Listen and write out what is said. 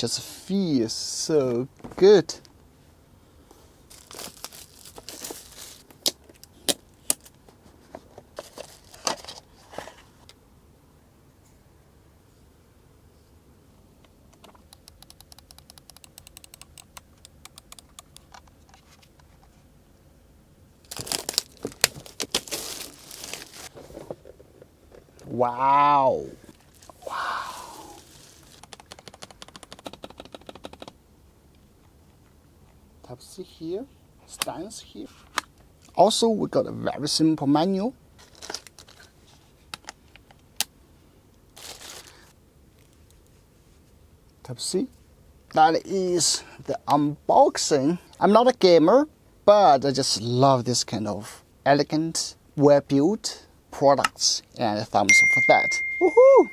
just feels so good. Wow. Wow. Type-C here, stands here. Also, we got a very simple manual. Type-C. That is the unboxing. I'm not a gamer, but I just love this kind of elegant, well-built products, and a thumbs up for that. Woohoo!